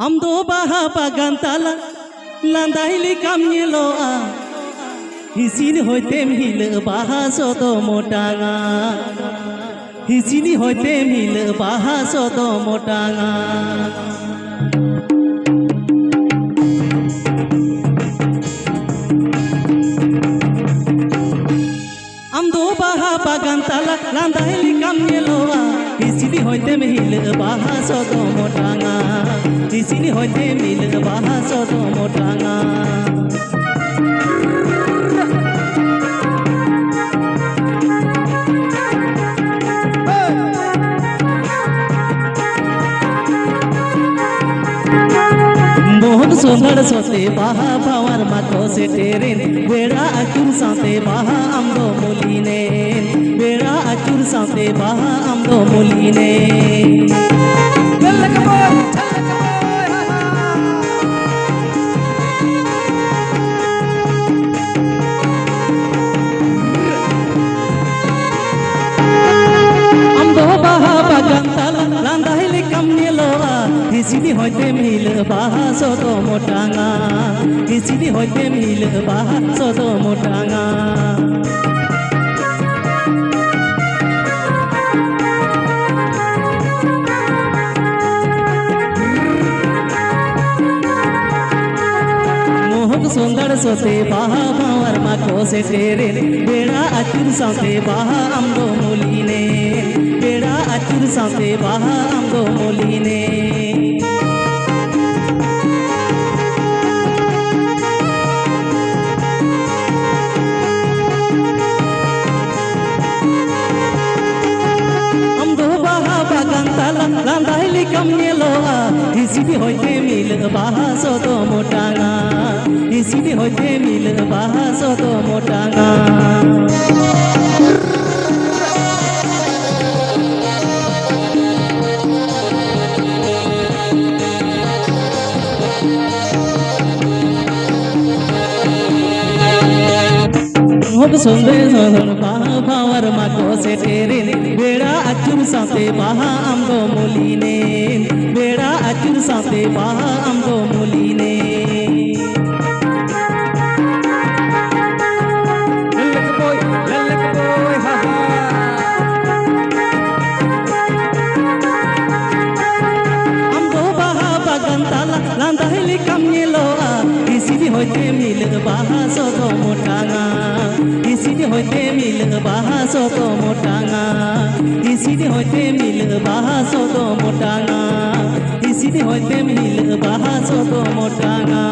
Amdo baha pagantala landaili kamyeloa Hisini hoitem hil baha soto motanga Hisini hoitem hil baha soto motanga Amdo baha pagantala landaili kamyeloa Hisini hoitem hil baha soto motanga Hisini hoitem hil baha soto motanga बहुत सुंदर सोते बाहा power माको से तेरे बेड़ा अचुर साते बाहा अम्दो मुलीने बेड़ा अचुर साते बाहा अम्दो मुलीने अम्दो बाहा बगंतल लांदाहिली कमनेलोआ Hisini hoitem hil baha soto motanga Hisini hoitem hil baha soto motanga Mohok sundar sote baha bawar mako se tere Beda achur saute baha amdo muline Beda achur saute baha amdo muline Landaili kamyeloa Hisini hoitem hil baha soto motanga Hisini hoitem hil baha soto motanga Mohok sundar baha power mako se tere बेड़ा अचुर साते बाहा अम्दो मुलीने बेड़ा अचुर साते बाहा अम्दो मुलीने अम्दो बाहा बगंतला लांदाहिली कमनेलोआ Hisini hoitem hil baha soto motanga Hisini hoitem hil baha soto motanga Hisini hoitem hil baha soto motanga Hisini hoitem hil baha soto motanga